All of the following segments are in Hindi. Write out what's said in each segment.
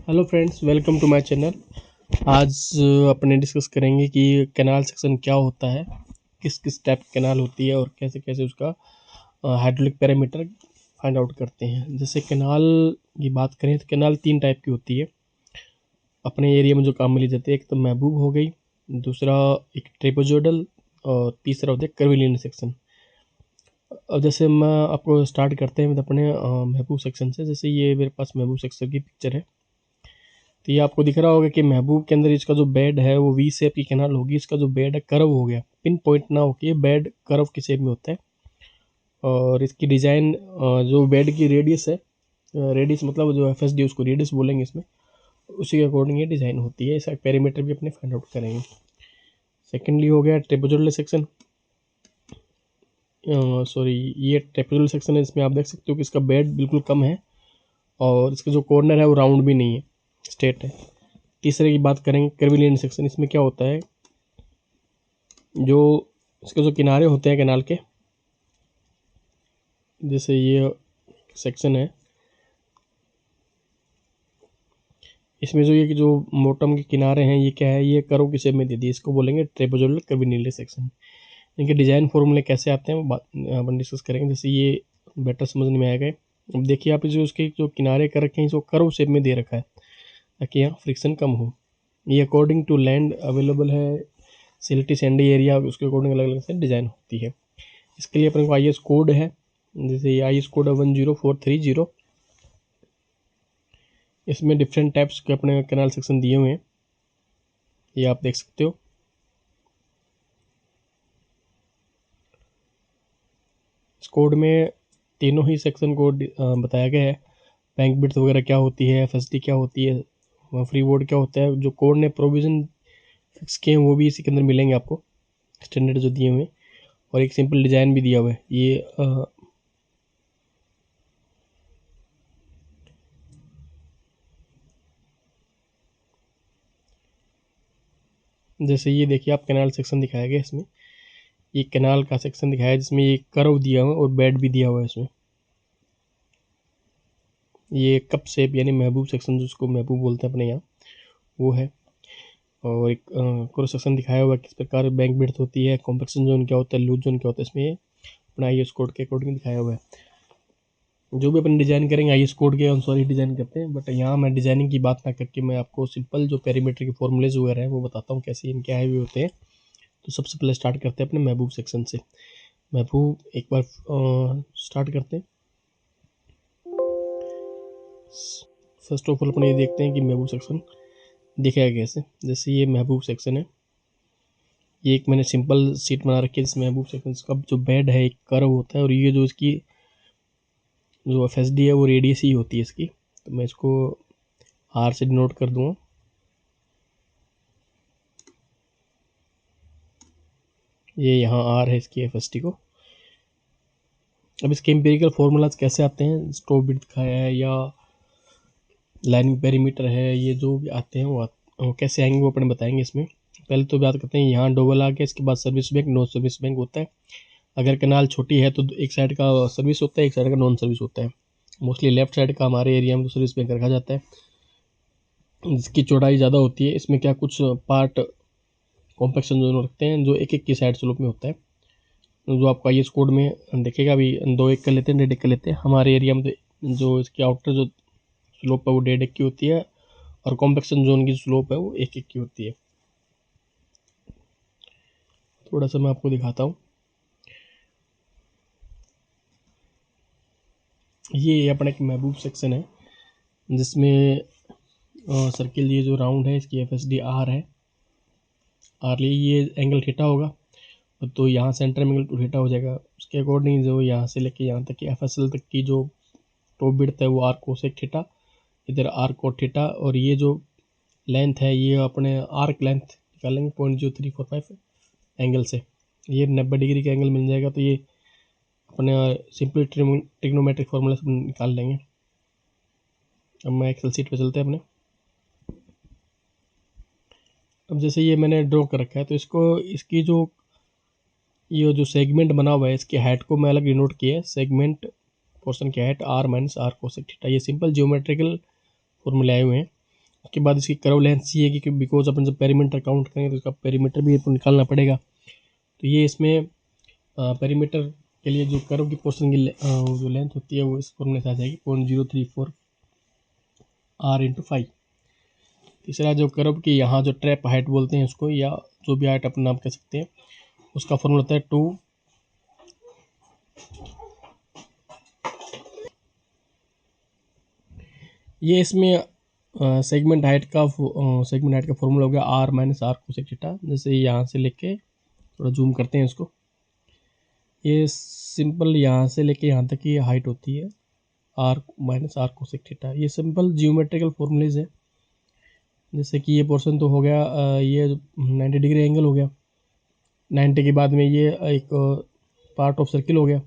Hello friends, welcome to my channel. आज अपने डिस्कस करेंगे कि कैनाल सेक्शन क्या होता है, किस किस टाइप की कैनाल होती है और कैसे कैसे उसका हाइड्रोलिक पैरामीटर फाइंड आउट करते हैं। जैसे कैनाल की बात करें तो कैनाल 3 टाइप की होती है अपने एरिया में जो काम में ली जाती है। एक तो महबूब हो गई, दूसरा एक ट्रेपेजोइडल और तीसरा होता है कर्वीलिनियर सेक्शन। अब जैसे मैं आपको स्टार्ट करते हैं अपने महबूब सेक्शन से। जैसे ये मेरे पास महबूब सेक्शन की पिक्चर है, तो ये आपको दिख रहा होगा कि महबूब के अंदर इसका जो बेड है वो वी शेप की कैनाल होगी। इसका जो बेड है कर्व हो गया, पिन पॉइंट ना होकर ये बेड कर्व की शेप में होता है। और इसकी डिज़ाइन जो बेड की रेडियस है, रेडियस मतलब जो एफएसडी उसको रेडियस बोलेंगे इसमें, उसी के अकॉर्डिंग ये डिज़ाइन होती है। इसका पेरीमीटर भी अपने फाइंड आउट करेंगे। सेकेंडली हो गया ट्रेपेजोइडल सेक्शन। सॉरी, ये ट्रेपेजोइडल सेक्शन है। इसमें आप देख सकते हो कि इसका बेड बिल्कुल कम है और इसका जो कॉर्नर है वो राउंड भी नहीं है, स्ट्रेट है। तीसरे की बात करेंगे कर्वीलिनियर सेक्शन। इसमें क्या होता है, जो इसके जो किनारे होते हैं कैनाल के, जैसे ये सेक्शन है, इसमें जो ये जो मोटम के किनारे हैं ये क्या है, ये कर्व की शेप में दे दी, इसको बोलेंगे ट्रेपेजोइडल कर्वीलिनियर सेक्शन। इनके डिज़ाइन फॉर्मूले कैसे आते हैं वो बात अपन डिस्कस करेंगे। जैसे ये बेटर समझने में आएगा। अब देखिए आप जो उसके जो किनारे कर रखे हैं इसको कर्व शेप में दे रखा है ताकि यहाँ फ्रिक्शन कम हो। ये अकॉर्डिंग टू लैंड अवेलेबल है, सिल्टी सैंडी एरिया, उसके अकॉर्डिंग अलग अलग से डिज़ाइन होती है। इसके लिए अपने को IS कोड है। जैसे ये IS कोड है 10430। इसमें डिफरेंट टाइप्स के अपने कैनाल सेक्शन दिए हुए हैं, ये आप देख सकते हो। इस कोड में तीनों ही सेक्शन को बताया गया है। बैंक बिड्थ वगैरह क्या होती है, एफएसडी क्या होती है, फ्री बोर्ड क्या होता है। जो कोड ने प्रोविज़न फिक्स किए हैं वो भी इसी के अंदर मिलेंगे आपको, स्टैंडर्ड जो दिए हुए हैं। और एक सिंपल डिज़ाइन भी दिया हुआ है। ये जैसे ये देखिए आप कैनाल सेक्शन दिखाया गया इसमें, ये कैनाल का सेक्शन दिखाया है जिसमें ये कर्व दिया हुआ है और बेड भी दिया हुआ है इसमें। ये कप शेप यानी महबूब सेक्शन, जिसको महबूब बोलते हैं अपने यहाँ, वो है। और एक क्रॉस सेक्शन दिखाया हुआ है किस प्रकार बैंक बिड्थ होती है, कॉम्पैक्शन जोन क्या होता है, लूज जोन क्या होता है। इसमें ये अपना IS कोड के अकॉर्डिंग दिखाया हुआ है। जो भी अपन डिज़ाइन करेंगे IS कोड के अनुसार ही डिज़ाइन करते हैं, बट यहाँ मैं डिज़ाइनिंग की बात ना करके मैं आपको सिंपल जो पेरीमीटर के फॉर्मूलेज वगैरह हैं वो बताता हूँ कैसे इनके आए हुए होते हैं। तो सबसे पहले स्टार्ट करते हैं अपने महबूब सेक्शन से। महबूब एक बार स्टार्ट करते हैं। फर्स्ट ऑफ ऑल अपन ये देखते हैं कि महबूब सेक्शन दिखेगा कैसे। जैसे ये महबूब सेक्शन है, ये एक मैंने सिंपल सीट बना रखी है जिस महबूब सेक्शन का जो बेड है एक कर्व होता है और ये जो इसकी जो एफएसडी है वो रेडियस ही होती है इसकी। तो मैं इसको R से डिनोट कर दूँगा। ये यहाँ R है इसकी एफएसडी को। अब इसके एम्पिरिकल फार्मूलाज कैसे आते हैं, स्टोव बिड्थ दिखाया है या लाइनिंग पेरीमीटर है, ये जो भी आते हैं वो कैसे आएंगे वो अपने बताएंगे इसमें। पहले तो बात करते हैं, यहाँ डबल आ गया, इसके बाद service bank, no service bank होता है। अगर कैनाल छोटी है तो एक साइड का सर्विस होता है, एक साइड का नॉन सर्विस होता है। मोस्टली लेफ्ट साइड का हमारे एरिया में तो सर्विस बैंक रखा जाता है, जिसकी चौड़ाई ज़्यादा होती है। इसमें क्या कुछ पार्ट कॉम्पैक्शन जोन रखते हैं जो एक एक की साइड स्लोप में होता है, जो आपका IS कोड में देखेगा। अभी 2 1 कर लेते हैं, 1.5 कर लेते हैं। हमारे एरिया में तो जो इसकी आउटर जो स्लोप है वो 1.5 की होती है और कॉम्पैक्शन जोन की स्लोप है वो 1 1 की होती है। थोड़ा सा मैं आपको दिखाता हूँ। ये अपना एक महबूब सेक्शन है जिसमें सर्किल ये जो राउंड है इसकी एफएसडी R है। R लिए ये एंगल थीटा होगा, तो यहाँ सेंटर में एंगल 2 थीटा हो जाएगा। उसके अकॉर्डिंग जो यहाँ से लेके यहाँ तक की FSL तक की जो टॉप बिड्थ है वो R कोसेक थीटा, इधर R कोट थीटा। और ये जो लेंथ है ये अपने आर्क लेंथ निकालेंगे 0.0345 एंगल से, ये 90 डिग्री का एंगल मिल जाएगा। तो ये अपने सिंपल ट्रिग्नोमेट्रिक फार्मूला से निकाल लेंगे। अब मैं एक्सेल सीट पे चलते हैं अपने। अब जैसे ये मैंने ड्रॉ कर रखा है तो इसको इसकी जो ये जो सेगमेंट बना हुआ है इसकी हाइट को मैं अलग डिनोट किया है। सेगमेंट पोर्शन की height R - R cosec theta. ये सिंपल जियोमेट्रिकल फॉर्मूले आए हुए हैं। उसके बाद इसकी कर्व लेंथ सी है कि बिकॉज अपन जब पेरीमीटर काउंट करेंगे तो इसका पेरीमीटर भी अपन निकालना पड़ेगा। तो ये इसमें पेरीमीटर के लिए जो कर्व की पोर्शन की जो लेंथ होती है वो इस फॉर्मूले से आ जाएगी 0.034 r/5। तीसरा जो कर्व की यहाँ जो ट्रैप हाइट बोलते हैं उसको, या जो भी हाइट अपन नाम कह सकते हैं, उसका फॉर्मूला होता है 2 ये इसमें सेगमेंट हाइट का फॉर्मूला हो गया r - r कोसेक थीटा। जैसे यहाँ से लेके थोड़ा जूम करते हैं इसको, ये सिंपल यहाँ से लेके यहाँ तक की हाइट होती है r - r कोसेक थीटा। ये सिंपल जियोमेट्रिकल फॉर्मूलेज है। जैसे कि ये पोर्शन तो हो गया, ये 90 डिग्री एंगल हो गया, 90 के बाद में ये एक पार्ट ऑफ सर्किल हो गया।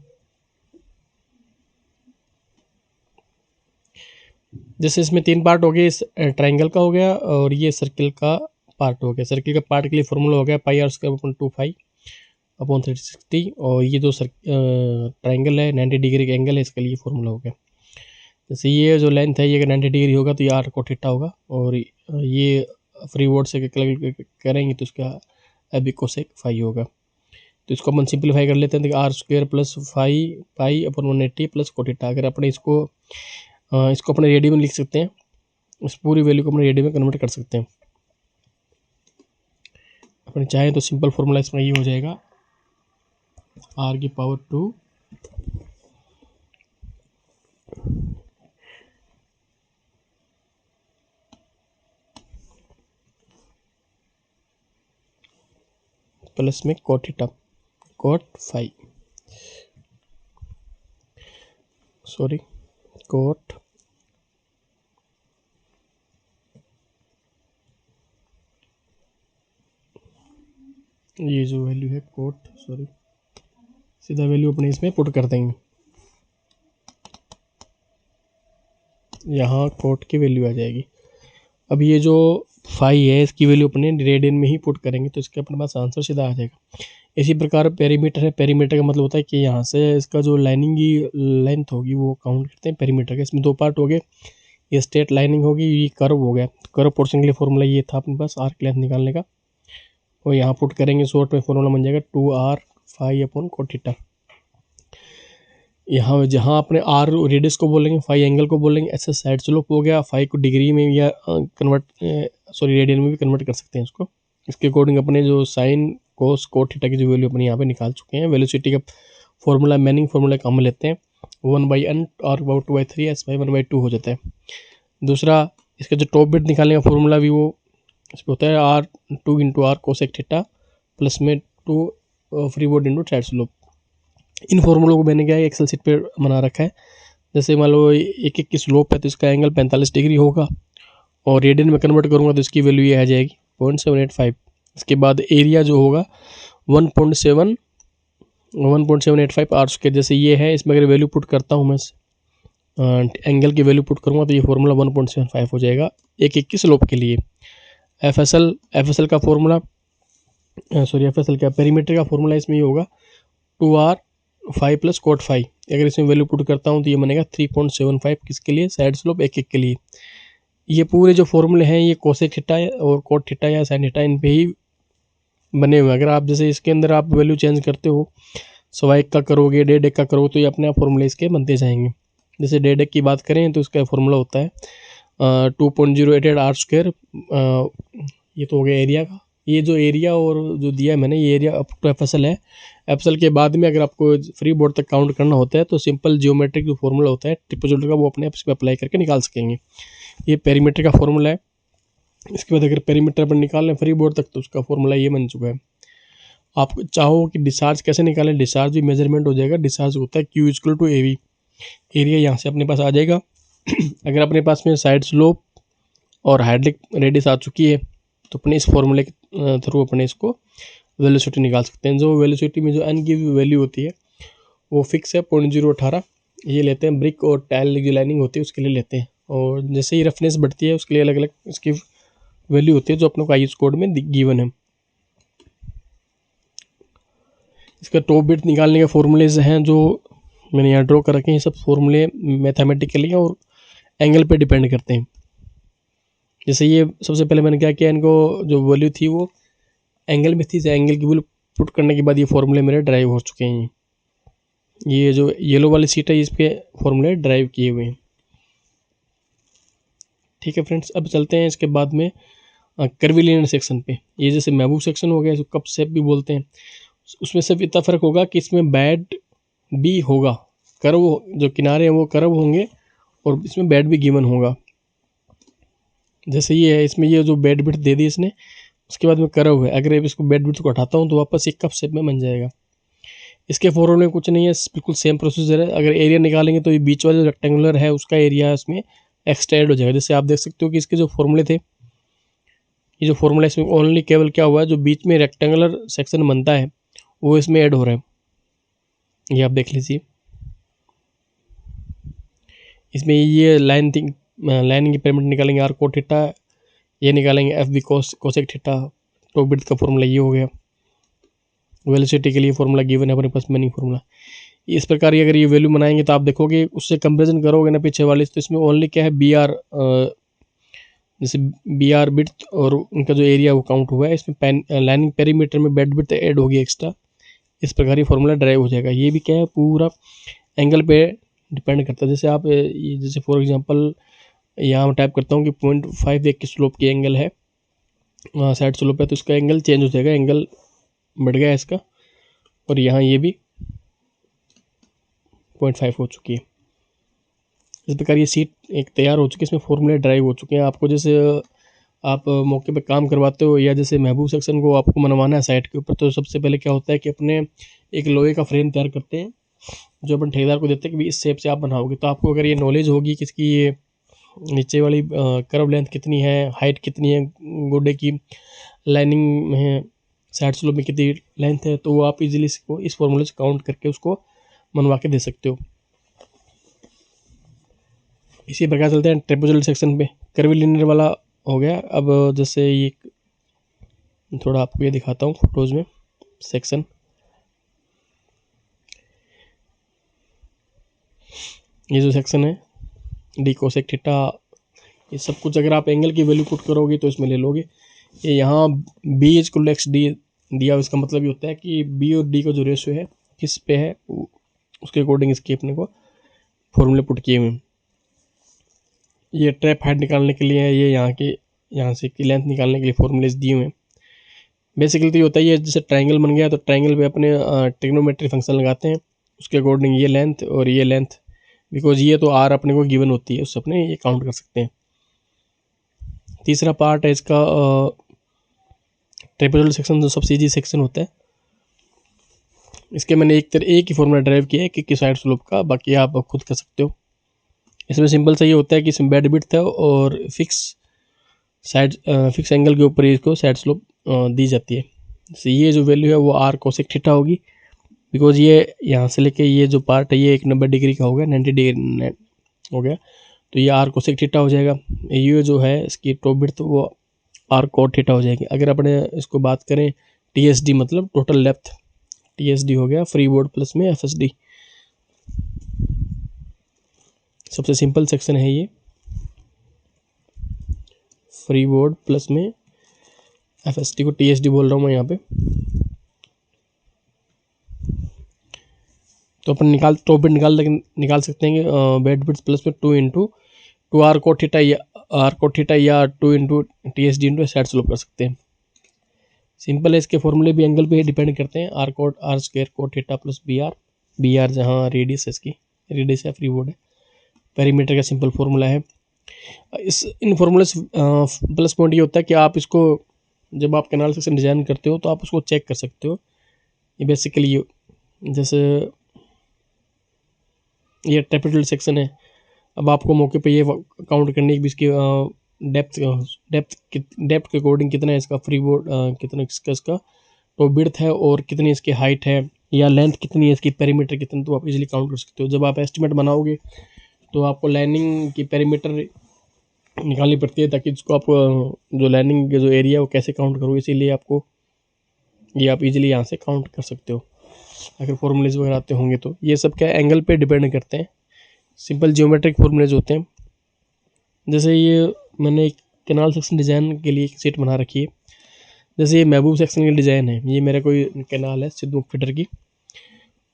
जैसे इसमें 3 पार्ट हो गए, इस ट्राइंगल का हो गया और ये सर्किल का पार्ट हो गया। सर्किल का पार्ट के लिए फॉर्मूला हो गया πr²/2π/360, और ये जो ट्राइंगल है 90 डिग्री का एंगल है, इसके लिए फॉर्मूला हो गया। जैसे ये जो लेंथ है ये अगर 90 डिग्री होगा तो ये r cos थीटा होगा, और ये फ्री बोर्ड से कैलकुलेट करेंगे तो इसका ab cosec फाई होगा। तो इसको अपन सिंप्लीफाई कर लेते हैं, तो r² + 5π/180 + cos थीटा। अगर अपने इसको अपने रेडियन में लिख सकते हैं, इस पूरी वैल्यू को अपने रेडियन में कन्वर्ट कर सकते हैं। अपने चाहें तो सिंपल फॉर्मूला इसमें ये हो जाएगा r⁴ प्लस में cos थीटा, cos ये जो वैल्यू है सीधा वैल्यू अपने इसमें पुट कर देंगे। यहाँ कोट की वैल्यू आ जाएगी। अब ये जो फाई है इसकी वैल्यू अपने रेडियन में ही पुट करेंगे तो इसके अपने पास आंसर सीधा आ जाएगा। इसी प्रकार पेरीमीटर है, पेरीमीटर का मतलब होता है कि यहाँ से इसका जो लाइनिंग की लेंथ होगी वो काउंट करते हैं पेरीमीटर का। इसमें 2 पार्ट हो गए, ये स्ट्रेट लाइनिंग होगी, ये कर्व हो गया। कर्व पोर्शन के लिए फॉर्मूला ये था अपने पास आर्क लेंथ निकालने का, और यहाँ पुट करेंगे, शॉर्ट में फॉर्मूला बन जाएगा 2r φ/cos थीटा। यहाँ जहाँ अपने r रेडियस को बोलेंगे, फाई एंगल को बोलेंगे, ऐसे साइड स्लोप हो गया, फाई को डिग्री में या रेडियन में भी कन्वर्ट कर सकते हैं इसको। इसके अकॉर्डिंग अपने जो साइन कोस कोट थीटा की जो वैल्यू अपने यहाँ पे निकाल चुके हैं। वेलोसिटी का फॉर्मूला मैनिंग फार्मूला का हम लेते हैं 1/n और 2/3 s/1/2 हो जाता है। दूसरा इसका जो टॉप बिट निकालने का फॉर्मूला भी वो इसमें होता है r2 × r cosec theta plus में 2 फ्री बोर्ड × साइड स्लोप। इन फॉर्मूलों को मैंने क्या है एक्सेल शीट पे बना रखा है। जैसे मान लो एक की स्लोप है तो इसका एंगल 45 डिग्री होगा, और रेडियन में कन्वर्ट करूँगा तो इसकी वैल्यू ये आ जाएगी 0.785। इसके बाद एरिया जो होगा 1.785 r²। जैसे ये है, इसमें अगर वैल्यू पुट करता हूँ मैं एंगल की वैल्यू पुट करूँगा तो ये फॉर्मूला 1.75 हो जाएगा एक की स्लोप के लिए। FSL का फॉर्मूला FSL का पेरीमीटर का फॉर्मूला इसमें ये होगा 2r phi plus coat phi. अगर इसमें वैल्यू पुट करता हूँ तो ये बनेगा 3.75 किसके लिए, साइड स्लोप एक के लिए। ये पूरे जो फॉर्मूले हैं ये कोसेक थीटा और कोट थीटा या साइन थीटा इन पे ही बने हुए हैं। अगर आप जैसे इसके अंदर आप वैल्यू चेंज करते हो, 1/1 का करोगे, 1/2 का करोगे, तो ये अपने आप फॉर्मूले इसके बनते जाएंगे। जैसे 1/2 की बात करें तो इसका फॉर्मूला होता है 2.088 r²। ये तो हो गया एरिया का। ये जो एरिया और जो दिया है मैंने, ये एरिया अप टू FSL है। FSL के बाद में अगर आपको फ्री बोर्ड तक काउंट करना होता है तो सिंपल जियोमेट्रिक जो फॉर्मूला होता है ट्रिपल का, वो अपने आप इस पर अप्लाई करके निकाल सकेंगे। ये पेरीमीटर का फॉर्मूला है। इसके बाद अगर पेरीमीटर पर निकाल लें फ्री बोर्ड तक तो उसका फॉर्मूला ये बन चुका है। आप चाहो कि डिस्चार्ज कैसे निकालें, डिस्चार्ज भी मेजरमेंट हो जाएगा। डिस्चार्ज होता है Q = AV। एरिया यहाँ से अपने पास आ जाएगा। अगर अपने पास में साइड स्लोप और हाइड्रोलिक रेडियस आ चुकी है तो अपने इस फॉर्मूले के थ्रू अपने इसको वेलोसिटी निकाल सकते हैं। जो वेलोसिटी में जो n की वैल्यू होती है वो फिक्स है 0.018। ये लेते हैं ब्रिक और टाइल की लाइनिंग होती है उसके लिए लेते हैं, और जैसे ही रफनेस बढ़ती है उसके लिए अलग अलग इसकी वैल्यू होती है जो अपने को IS कोड में गिवन है। इसका टॉप बिट निकालने के फॉर्मूलेज हैं जो मैंने यहाँ ड्रॉ कर रखे हैं। ये सब फॉर्मूले मैथमेटिकली और एंगल पे डिपेंड करते हैं। जैसे ये सबसे पहले मैंने क्या किया, इनको जो वैल्यू थी वो एंगल में थी, एंगल की वैल्यू पुट करने के बाद ये फॉर्मूले मेरे ड्राइव हो चुके हैं। ये जो येलो वाली सीट है इस पे फॉर्मूले ड्राइव किए हुए हैं। ठीक है फ्रेंड्स, अब चलते हैं इसके बाद में कर्वीलिनियर सेक्शन पे। ये जैसे महबूब सेक्शन हो गया, इसको कप शेप भी बोलते हैं। उसमें सिर्फ इतना फ़र्क होगा कि इसमें बेड भी होगा, कर्व जो किनारे हैं वो कर्व होंगे और इसमें बेड भी गिवन होगा। जैसे ये है, इसमें ये जो बेड विड्थ दे दी इसने, उसके बाद में कर्व है। अगर इसको बेड विड्थ को हटाता हूँ तो वापस एक कप शेप में बन जाएगा। इसके फॉर्मूले में कुछ नहीं है, बिल्कुल सेम प्रोसीजर है। अगर एरिया निकालेंगे तो ये बीच वाला जो रेक्टेंगुलर है उसका एरिया इसमें एक्स्ट्रा ऐड हो जाएगा। जैसे आप देख सकते हो कि इसके जो फॉर्मूले थे, ये जो फॉर्मूला इसमें ओनली केवल क्या हुआ है, जो बीच में रेक्टेंगुलर सेक्शन बनता है वो इसमें ऐड हो रहा है। ये आप देख लीजिए, इसमें ये लाइन की पेमेंट निकालेंगे आर कोट थीटा, ये निकालेंगे F B cosec theta. Top width का फॉर्मूला ये हो गया। वेलोसिटी के लिए फॉर्मूला गिवन है अपने पास, मैनिंग फॉर्मूला। इस प्रकार की अगर ये वैल्यू बनाएंगे तो आप देखोगे, उससे कंपेरिजन करोगे ना पीछे वाले, तो इसमें ओनली क्या है बी आर, जैसे बी आर विड्थ और उनका जो एरिया वो काउंट हुआ है। इसमें लाइनिंग पेरीमीटर में बेड विड्थ ऐड होगी एक्स्ट्रा। इस प्रकार ये फॉर्मूला ड्राइव हो जाएगा। ये भी क्या है, पूरा एंगल पे डिपेंड करता है। जैसे आप जैसे फॉर एग्जांपल यहाँ टाइप करता हूँ कि 0.5 एक की स्लोप की एंगल है, साइड स्लोप है, तो इसका एंगल चेंज हो जाएगा, एंगल बढ़ गया इसका। और यहाँ ये भी 0.5 हो चुकी है। इस प्रकार ये सीट एक तैयार हो चुकी है, इसमें फॉर्मूले ड्राइव हो चुके हैं। आपको जैसे आप मौके पे काम करवाते हो या जैसे महबूब सेक्शन को आपको मनवाना है साइट के ऊपर, तो सबसे पहले क्या होता है कि अपने एक लोहे का फ्रेम तैयार करते हैं, जो अपन ठेकेदार को देते हैं कि भी इस शेप से आप बनाओगे। तो आपको अगर ये नॉलेज होगी कि इसकी ये नीचे वाली कर्व लेंथ कितनी है, हाइट कितनी है, गोडे की लाइनिंग में साइड स्लोप में कितनी लेंथ है, तो वो आप इजीली इसको इस फॉर्मूले से काउंट करके उसको मनवा के दे सकते हो। इसी प्रकार चलते हैं ट्रेपेजोइडल सेक्शन पे। कर्वीलिनियर वाला हो गया। अब जैसे ये थोड़ा आपको ये दिखाता हूँ फोटोज में सेक्शन। ये जो सेक्शन है डी कोसेक थीटा, ये सब कुछ अगर आप एंगल की वैल्यू पुट करोगे तो इसमें ले लोगे। ये यहाँ B is equal to X D दिया, इसका मतलब ये होता है कि बी और डी का जो रेशियो है किस पे है, उसके अकॉर्डिंग इसके अपने को फॉर्मूले पुट किए हुए हैं। ये ट्रैप हाइट निकालने के लिए है, ये यहाँ से की लेंथ निकालने के लिए फॉर्मूलेज दिए हुए हैं। बेसिकली तो ये होता है, ये जैसे ट्राइंगल बन गया तो ट्राइंगल पे अपने ट्रिग्नोमेट्री फंक्शन लगाते हैं, उसके अकॉर्डिंग ये लेंथ और ये लेंथ, बिकॉज ये तो आर अपने को गिवन होती है, उससे अपने ये काउंट कर सकते हैं। तीसरा पार्ट है इसका ट्रेपेजोइडल सेक्शन, जो सबसे ईजी सेक्शन होता है। इसके मैंने एक ही फॉर्मूला ड्राइव किया है कि साइड स्लोप का, बाकी आप खुद कर सकते हो। इसमें सिंपल सा ये होता है कि इसमें बेड विड्थ है और फिक्स एंगल के ऊपर इसको साइड स्लोप दी जाती है। जैसे ये जो वैल्यू है वो आर कोसेक थीटा होगी, बिकॉज ये यहाँ से लेके ये जो पार्ट है ये 90 डिग्री का हो गया, 90 डिग्री हो गया, तो ये आर कोसेक थीटा हो जाएगा। ये जो है इसकी टॉप विड्थ वो आर कोट थीटा हो जाएगी। अगर अपने इसको बात करें टीएसडी मतलब टोटल लेंथ, टीएसडी हो गया फ्री बोर्ड प्लस में एफएसडी। सबसे सिंपल सेक्शन है ये, फ्री बोर्ड प्लस में एफएसडी को टीएसडी बोल रहा हूँ मैं यहाँ पे। तो अपन टॉप विड्थ निकाल सकते हैं कि बेड विड्थ प्लस में 2 इंटू 2 आर कोट थीटा या 2 into TSD into side slope कर सकते हैं। सिंपल है, इसके फॉर्मूले भी एंगल पे डिपेंड करते हैं। R square cot theta plus B R जहाँ रेडियस है, इसकी रेडियस है, फ्री बोर्ड है, पेरीमीटर का सिंपल फॉर्मूला है। इन फॉर्मूले से प्लस पॉइंट ये होता है कि आप इसको जब आप कैनाल सेक्शन डिज़ाइन करते हो तो आप उसको चेक कर सकते हो। ये बेसिकली जैसे ये ट्रेपेजोइडल सेक्शन है, अब आपको मौके पे ये काउंट करने की भी इसकी डेप्थ के अकॉर्डिंग कितना है इसका फ्री बोर्ड, कितना इसका टॉप विड्थ है और कितनी इसकी हाइट है या लेंथ कितनी है इसकी, पेरीमीटर कितना, तो आप इजीली काउंट कर सकते हो। जब आप एस्टिमेट बनाओगे तो आपको लाइनिंग की पेरीमीटर निकालनी पड़ती है, ताकि इसको आप जो लाइनिंग का जो एरिया वो कैसे काउंट करोगे, इसीलिए आपको ये आप इजीली यहाँ से काउंट कर सकते हो अगर फॉर्मूलेज वगैरह आते होंगे तो। ये सब क्या एंगल पे डिपेंड करते हैं, सिंपल जियोमेट्रिक फॉर्मूलेज होते हैं। जैसे ये मैंने एक कैनाल सेक्शन डिज़ाइन के लिए एक शीट बना रखी है। जैसे ये महबूब सेक्शन की डिज़ाइन है, ये मेरा कोई कैनाल है सिद्धू फीडर की,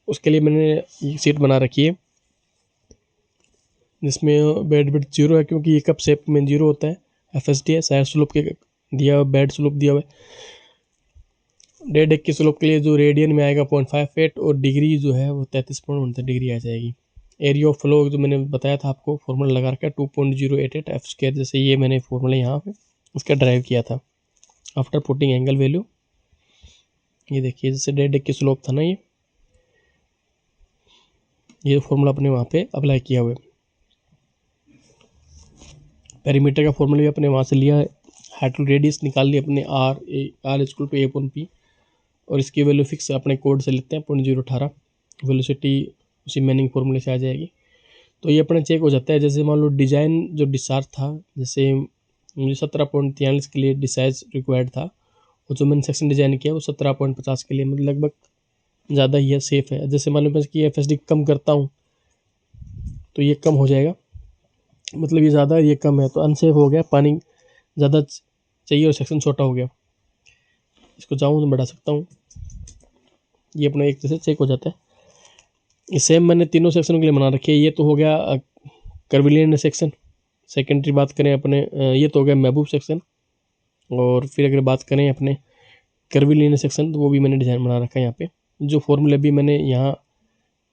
उसके लिए मैंने ये शीट बना रखी है जिसमें बेड विड्थ 0 है, क्योंकि ये कप शेप में 0 होता है। FSD है, साइड स्लोप के दिया हुआ, बेड स्लोप दिया हुआ है। डेड एक की स्लोप के लिए जो रेडियन में आएगा 0.58 और डिग्री जो है वो 33.29 डिग्री आ जाएगी। एरिया ऑफ फ्लो जो मैंने बताया था आपको, फॉर्मूला लगा रखा है 2.088 F²। जैसे ये मैंने फॉर्मूला यहाँ पे इसका ड्राइव किया था आफ्टर पुटिंग एंगल वैल्यू। ये देखिए जैसे डेड एक की स्लोप था ना, ये फॉर्मूला अपने वहाँ पे अप्लाई किया हुआ है। पेरीमीटर का फॉर्मूला भी अपने वहाँ से लिया है। हाइड्रोल रेडियस निकाल लिया अपने R इक्वल टू A/P, और इसकी वैल्यू फिक्स अपने कोड से लेते हैं 0.018। वेलोसिटी उसी मैनिंग फॉर्मूले से आ जाएगी। तो ये अपने चेक हो जाता है। जैसे मान लो डिज़ाइन जो डिस्चार्ज था, जैसे मुझे 17.43 के लिए डिस्चार्ज रिक्वायर्ड था, और जो मैंने सेक्शन डिज़ाइन किया वो 17.50 के लिए, मतलब लगभग ज़्यादा ही है, सेफ़ है। जैसे मान लो मैं इसकी FSD कम करता हूँ तो ये कम हो जाएगा, मतलब ये ज़्यादा ये कम है, तो अनसेफ हो गया, पानी ज़्यादा चाहिए और सेक्शन छोटा हो गया। इसको चाहूँ तो बढ़ा सकता हूँ, ये अपना एक तरह से चेक हो जाता है। ये सेम मैंने तीनों सेक्शनों के लिए बना रखी है। ये तो हो गया कर्विलिनियर सेक्शन। सेकेंडरी बात करें अपने, ये तो हो गया महबूब सेक्शन। और फिर अगर बात करें अपने कर्विलिनियर सेक्शन, तो वो भी मैंने डिज़ाइन बना रखा है। यहाँ पे जो फॉर्मूले भी मैंने यहाँ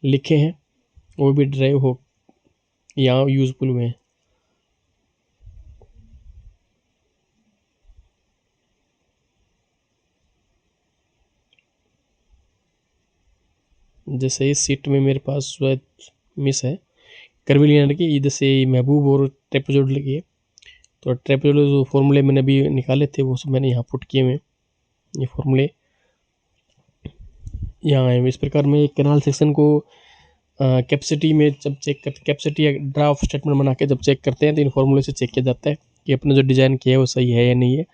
लिखे हैं वो भी ड्राइव हो यहाँ यूज़फुल हुए हैं। जैसे इस सीट में मेरे पास मिस है कर्विलिनियर की, जैसे महबूब और ट्रेपेजॉइडल की है। तो ट्रेपेजॉइडल जो फॉर्मूले मैंने अभी निकाले थे वो सब मैंने यहाँ पुट किए हुए हैं। ये फॉर्मूले यहाँ आए हुए। इस प्रकार में एक कैनाल सेक्शन को कैपेसिटी में जब चेक करते, कैपेसिटी ड्राफ्ट स्टेटमेंट बना के जब चेक करते हैं तो इन फॉर्मूले से चेक किया जाता है कि अपने जो डिज़ाइन किया है वो सही है या नहीं है।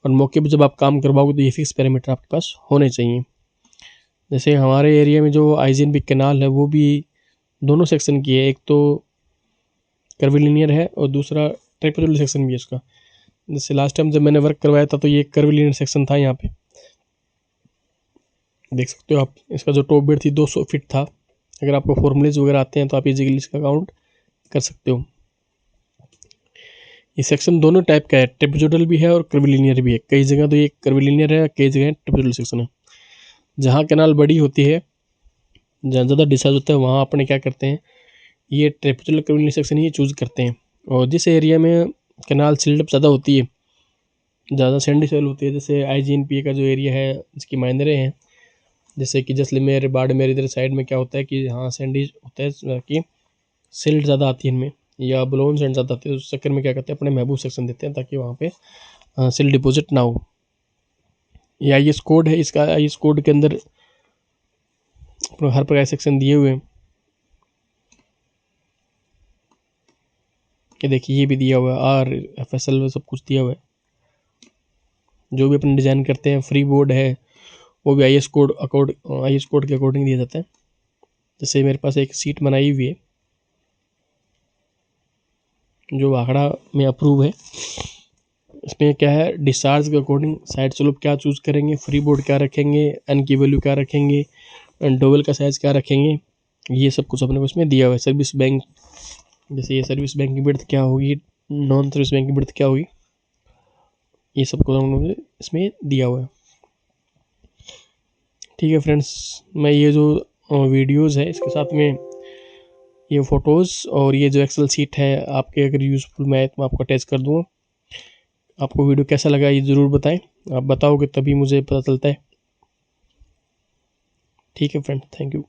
और मौके पर जब आप काम करवाओगे तो ये फिक्स पैरामीटर आपके पास होने चाहिए। जैसे हमारे एरिया में जो IGNB कैनाल है वो भी दोनों सेक्शन की है, एक तो कर्विलिनियर है और दूसरा ट्रेपेजॉइडल सेक्शन भी है उसका। जैसे लास्ट टाइम जब मैंने वर्क करवाया था तो ये कर्विलिनियर सेक्शन था। यहाँ पे देख सकते हो आप, इसका जो टॉप बेड थी 200 फीट था। अगर आपको फॉर्मूलेज वगैरह आते हैं तो आप इजीली इसका काउंट कर सकते हो। ये सेक्शन दोनों टाइप का है, ट्रेपेजॉइडल भी है और कर्विलिनियर भी है। कई जगह तो ये कर्विलिनियर है, कई जगह ट्रेपेजॉइडल सेक्शन है। जहाँ कैनाल बड़ी होती है, जहाँ ज़्यादा डिस्चार्ज होता है, वहाँ अपने क्या करते हैं, ये ट्रेपेजॉइडल कर्विलिनियर सेक्शन ही चूज़ करते हैं। और जिस एरिया में कैनाल सिल्डअप ज़्यादा होती है, ज़्यादा सैंडी सॉइल होती है, जैसे IGNP का जो एरिया है इसकी मायने हैं, जैसे कि जैसलमेर, बाड़मेर, इधर साइड में क्या होता है कि हाँ सैंडी होता है कि सिल्ट ज़्यादा आती है इनमें, या ब्लोन सैंड ज़्यादा आती है। उस चक्कर में क्या करते हैं, अपने महबूब सेक्शन देते हैं ताकि वहाँ पे सिल्ट डिपॉजिट ना हो। या IS कोड है, इसका IS कोड के अंदर हर प्रकार सेक्शन दिए हुए हैं। ये देखिए ये भी दिया हुआ है, RFSL सब कुछ दिया हुआ है। जो भी अपन डिज़ाइन करते हैं, फ्री बोर्ड है वो भी IS कोड के अकॉर्डिंग दिया जाता है। जैसे मेरे पास एक सीट बनाई हुई है जो आंकड़ा में अप्रूव है। इसमें क्या है, डिस्चार्ज के अकॉर्डिंग साइड स्लोप क्या चूज़ करेंगे, फ्री बोर्ड क्या रखेंगे, एन की वैल्यू क्या रखेंगे, डोवेल का साइज़ क्या रखेंगे, ये सब कुछ अपने को इसमें दिया हुआ है। सर्विस बैंक, जैसे ये सर्विस बैंक की विड्थ क्या होगी, नॉन सर्विस बैंक की विड्थ क्या होगी, ये सब कुछ हम लोग इसमें दिया हुआ है। ठीक है फ्रेंड्स, मैं ये जो वीडियोज़ है इसके साथ में ये फ़ोटोज़ और ये जो एक्सेल सीट है आपके अगर यूज़फुल मैं तो आपको अटैच कर दूँगा। आपको वीडियो कैसा लगा ये ज़रूर बताएं, आप बताओगे तभी मुझे पता चलता है। ठीक है फ्रेंड, थैंक यू।